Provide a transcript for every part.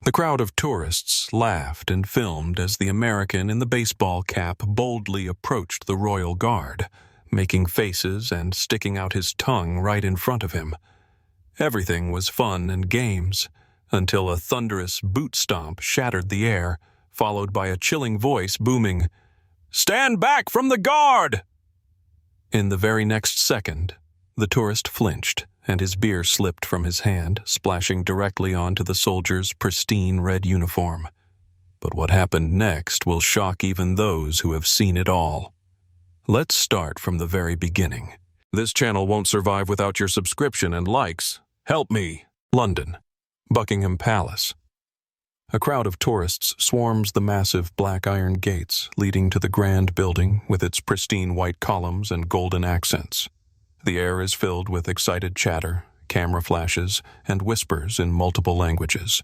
The crowd of tourists laughed and filmed as the American in the baseball cap boldly approached the royal guard, making faces and sticking out his tongue right in front of him. Everything was fun and games, until a thunderous boot stomp shattered the air, followed by a chilling voice booming, "Stand back from the guard!" In the very next second, the tourist flinched, and his beer slipped from his hand, splashing directly onto the soldier's pristine red uniform. But what happened next will shock even those who have seen it all. Let's start from the very beginning. This channel won't survive without your subscription and likes. Help me! London, Buckingham Palace. A crowd of tourists swarms the massive black iron gates leading to the grand building with its pristine white columns and golden accents. The air is filled with excited chatter, camera flashes, and whispers in multiple languages.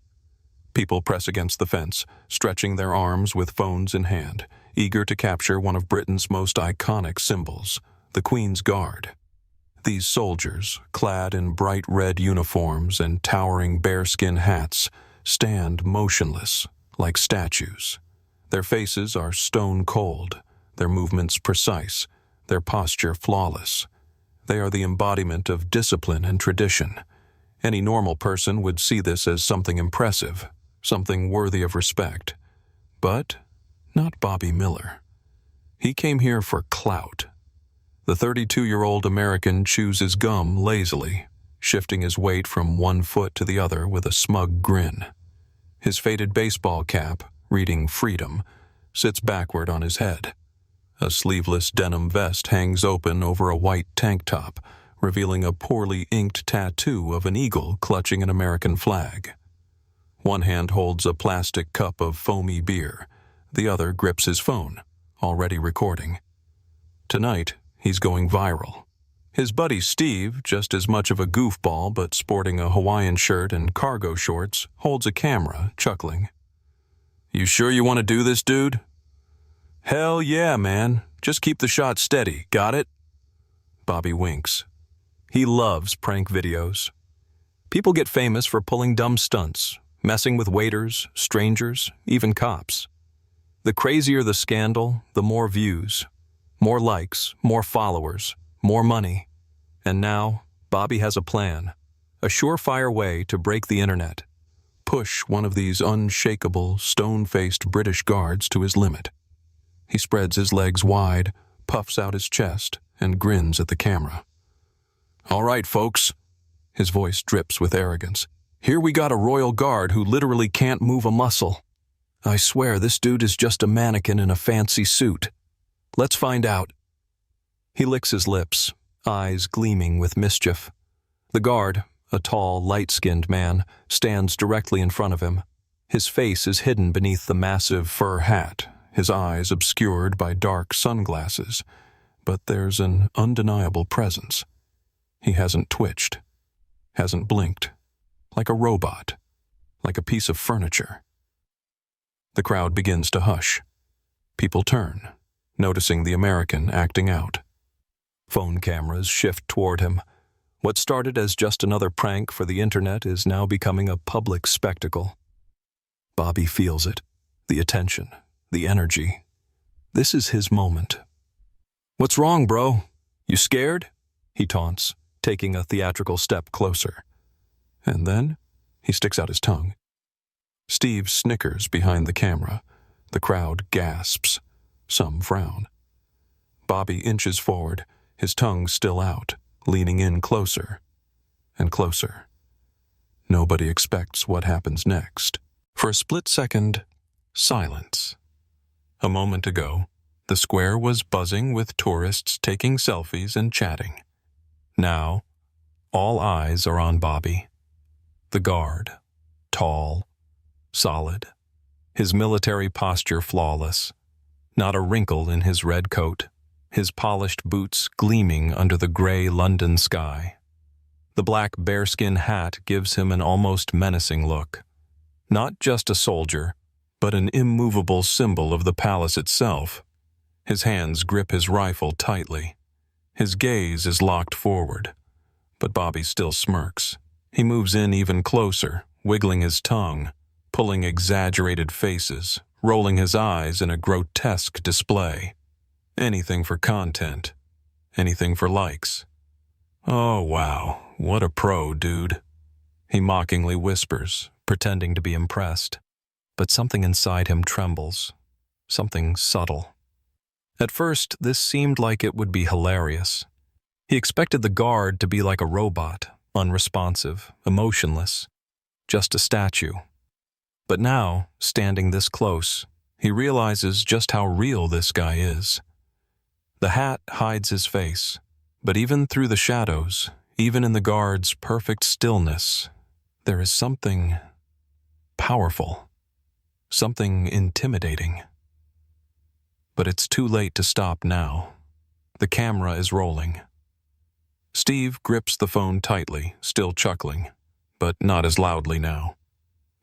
People press against the fence, stretching their arms with phones in hand, eager to capture one of Britain's most iconic symbols, the Queen's Guard. These soldiers, clad in bright red uniforms and towering bearskin hats, stand motionless, like statues. Their faces are stone cold, their movements precise, their posture flawless. They are the embodiment of discipline and tradition. Any normal person would see this as something impressive, something worthy of respect. But not Bobby Miller. He came here for clout. The 32-year-old American chews his gum lazily, shifting his weight from one foot to the other with a smug grin. His faded baseball cap, reading Freedom, sits backward on his head. A sleeveless denim vest hangs open over a white tank top, revealing a poorly inked tattoo of an eagle clutching an American flag. One hand holds a plastic cup of foamy beer. The other grips his phone, already recording. Tonight, he's going viral. His buddy Steve, just as much of a goofball but sporting a Hawaiian shirt and cargo shorts, holds a camera, chuckling. "You sure you want to do this, dude?" "Hell yeah, man. Just keep the shot steady, got it?" Bobby winks. He loves prank videos. People get famous for pulling dumb stunts, messing with waiters, strangers, even cops. The crazier the scandal, the more views. More likes, more followers, more money. And now, Bobby has a plan. A surefire way to break the internet. Push one of these unshakable, stone-faced British guards to his limit. He spreads his legs wide, puffs out his chest, and grins at the camera. "All right, folks." His voice drips with arrogance. "Here we got a royal guard who literally can't move a muscle. I swear this dude is just a mannequin in a fancy suit. Let's find out." He licks his lips, eyes gleaming with mischief. The guard, a tall, light-skinned man, stands directly in front of him. His face is hidden beneath the massive fur hat, his eyes obscured by dark sunglasses, but there's an undeniable presence. He hasn't twitched, hasn't blinked, like a robot, like a piece of furniture. The crowd begins to hush. People turn, noticing the American acting out. Phone cameras shift toward him. What started as just another prank for the internet is now becoming a public spectacle. Bobby feels it, the attention, the energy. This is his moment. "What's wrong, bro? You scared?" he taunts, taking a theatrical step closer. And then he sticks out his tongue. Steve snickers behind the camera. The crowd gasps. Some frown. Bobby inches forward, his tongue still out, leaning in closer and closer. Nobody expects what happens next. For a split second, silence. A moment ago, the square was buzzing with tourists taking selfies and chatting. Now, all eyes are on Bobby. The guard, tall, solid, his military posture flawless, not a wrinkle in his red coat, his polished boots gleaming under the gray London sky. The black bearskin hat gives him an almost menacing look. Not just a soldier, but an immovable symbol of the palace itself. His hands grip his rifle tightly. His gaze is locked forward. But Bobby still smirks. He moves in even closer, wiggling his tongue, pulling exaggerated faces, rolling his eyes in a grotesque display. Anything for content. Anything for likes. "Oh, wow, what a pro, dude," he mockingly whispers, pretending to be impressed. But something inside him trembles. Something subtle. At first, this seemed like it would be hilarious. He expected the guard to be like a robot, unresponsive, emotionless, just a statue. But now, standing this close, he realizes just how real this guy is. The hat hides his face, but even through the shadows, even in the guard's perfect stillness, there is something powerful, something intimidating. But it's too late to stop now. The camera is rolling. Steve grips the phone tightly, still chuckling, but not as loudly now.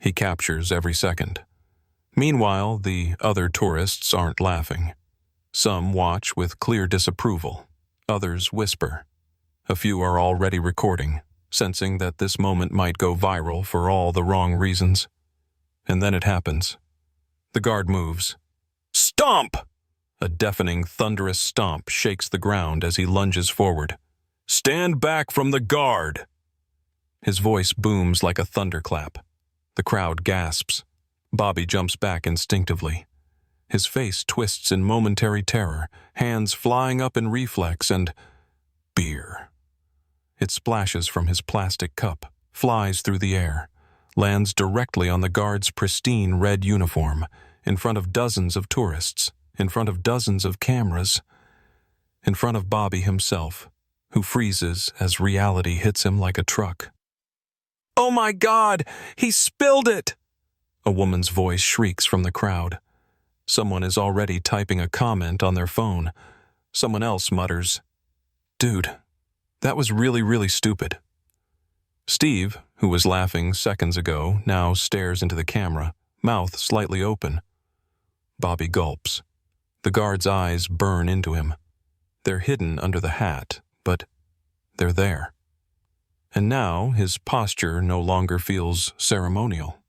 He captures every second. Meanwhile, the other tourists aren't laughing. Some watch with clear disapproval. Others whisper. A few are already recording, sensing that this moment might go viral for all the wrong reasons. And then it happens. The guard moves. "Stomp!" A deafening, thunderous stomp shakes the ground as he lunges forward. "Stand back from the guard!" His voice booms like a thunderclap. The crowd gasps. Bobby jumps back instinctively. His face twists in momentary terror, hands flying up in reflex, and beer. It splashes from his plastic cup, flies through the air, lands directly on the guard's pristine red uniform, in front of dozens of tourists, in front of dozens of cameras, in front of Bobby himself, who freezes as reality hits him like a truck. "Oh my God! He spilled it!" A woman's voice shrieks from the crowd. Someone is already typing a comment on their phone. Someone else mutters, "Dude, that was really, really stupid." Steve, who was laughing seconds ago, now stares into the camera, mouth slightly open. Bobby gulps. The guard's eyes burn into him. They're hidden under the hat, but they're there. And now his posture no longer feels ceremonial.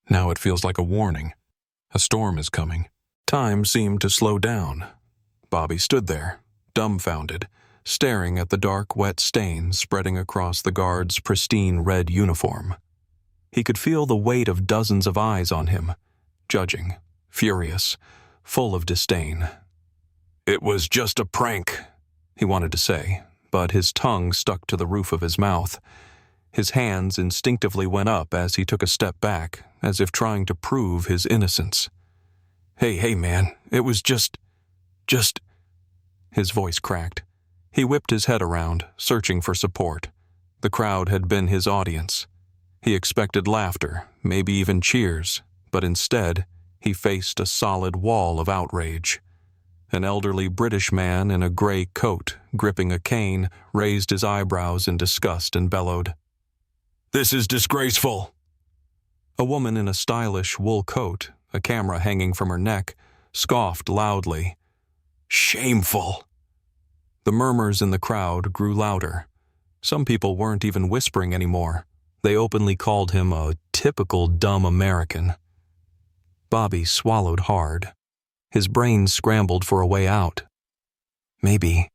Now it feels like a warning. A storm is coming. Time seemed to slow down. Bobby stood there, dumbfounded, staring at the dark, wet stains spreading across the guard's pristine red uniform. He could feel the weight of dozens of eyes on him, judging, furious, full of disdain. "It was just a prank," he wanted to say, but his tongue stuck to the roof of his mouth. His hands instinctively went up as he took a step back, as if trying to prove his innocence. Hey, man, it was just... His voice cracked. He whipped his head around, searching for support. The crowd had been his audience. He expected laughter, maybe even cheers, but instead, he faced a solid wall of outrage. An elderly British man in a gray coat, gripping a cane, raised his eyebrows in disgust and bellowed, "This is disgraceful!" A woman in a stylish wool coat, a camera hanging from her neck, scoffed loudly, "Shameful!" The murmurs in the crowd grew louder. Some people weren't even whispering anymore. They openly called him a typical dumb American. Bobby swallowed hard. His brain scrambled for a way out. Maybe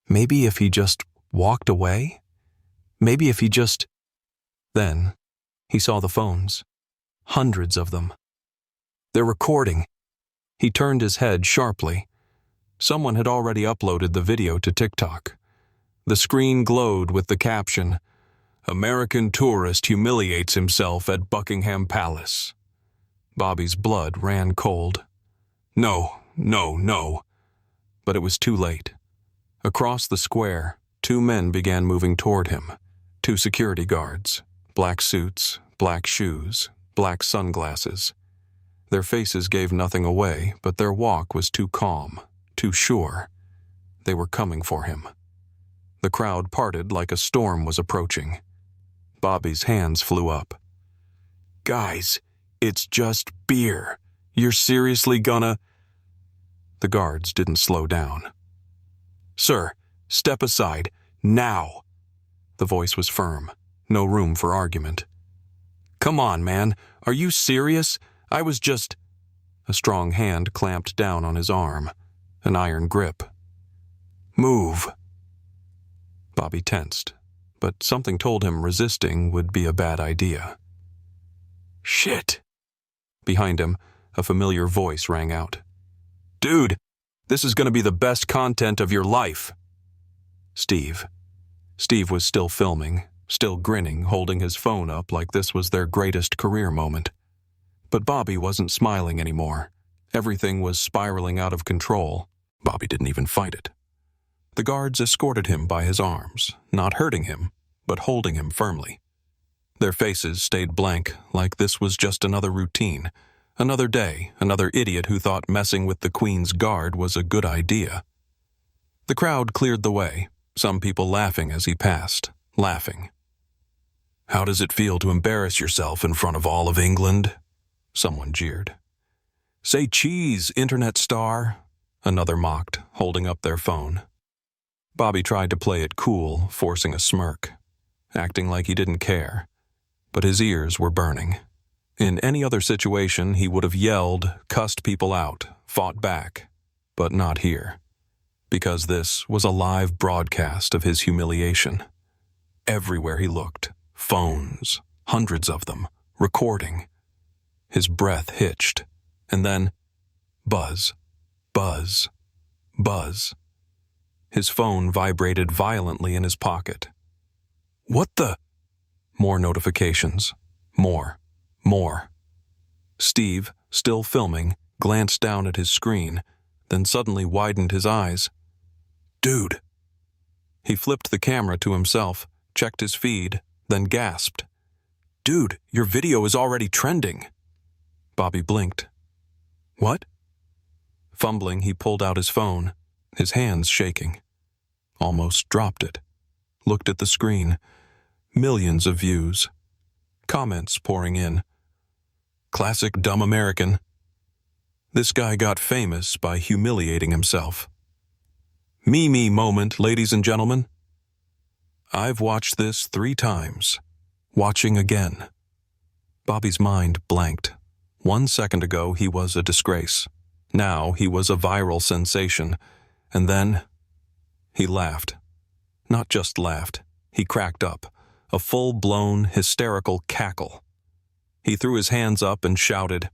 if he just walked away? Maybe if he just... Then, he saw the phones. Hundreds of them. They're recording. He turned his head sharply. Someone had already uploaded the video to TikTok. The screen glowed with the caption, "American tourist humiliates himself at Buckingham Palace." Bobby's blood ran cold. No. But it was too late. Across the square, two men began moving toward him. Two security guards. Black suits, black shoes, black sunglasses. Their faces gave nothing away, but their walk was too calm, too sure. They were coming for him. The crowd parted like a storm was approaching. Bobby's hands flew up. "Guys, it's just beer. You're seriously gonna..." The guards didn't slow down. "Sir, step aside, now." The voice was firm. No room for argument. "Come on, man. Are you serious? I was just... A strong hand clamped down on his arm, an iron grip. Move. Bobby tensed, but something told him resisting would be a bad idea. Shit. Behind him, a familiar voice rang out. Dude, this is going to be the best content of your life. Steve. Steve was still filming, still grinning, holding his phone up like this was their greatest career moment. But Bobby wasn't smiling anymore. Everything was spiraling out of control. Bobby didn't even fight it. The guards escorted him by his arms, not hurting him, but holding him firmly. Their faces stayed blank, like this was just another routine, another day, another idiot who thought messing with the Queen's guard was a good idea. The crowd cleared the way, some people laughing as he passed, laughing. How does it feel to embarrass yourself in front of all of England? Someone jeered. Say cheese, internet star, another mocked, holding up their phone. Bobby tried to play it cool, forcing a smirk, acting like he didn't care. But his ears were burning. In any other situation, he would have yelled, cussed people out, fought back. But not here. Because this was a live broadcast of his humiliation. Everywhere he looked, phones, hundreds of them, recording. His breath hitched, and then buzz, buzz, buzz. His phone vibrated violently in his pocket. What the? More notifications. More. Steve, still filming, glanced down at his screen, then suddenly widened his eyes. Dude. He flipped the camera to himself, checked his feed, then gasped. Dude, your video is already trending. Bobby blinked. What? Fumbling, he pulled out his phone, his hands shaking. Almost dropped it. Looked at the screen. Millions of views. Comments pouring in. Classic dumb American. This guy got famous by humiliating himself. Me moment, ladies and gentlemen. I've watched this 3 times. Watching again. Bobby's mind blanked. 1 second ago, he was a disgrace. Now he was a viral sensation. And then he laughed. Not just laughed. He cracked up. A full-blown, hysterical cackle. He threw his hands up and shouted,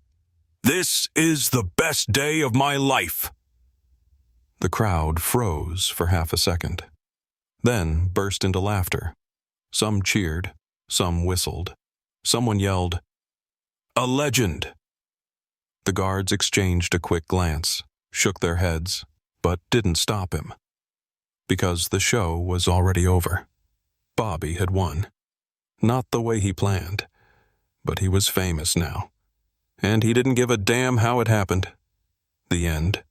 This is the best day of my life! The crowd froze for half a second, then burst into laughter. Some cheered, some whistled. Someone yelled, A legend! The guards exchanged a quick glance, shook their heads, but didn't stop him. Because the show was already over. Bobby had won. Not the way he planned, but he was famous now. And he didn't give a damn how it happened. The end.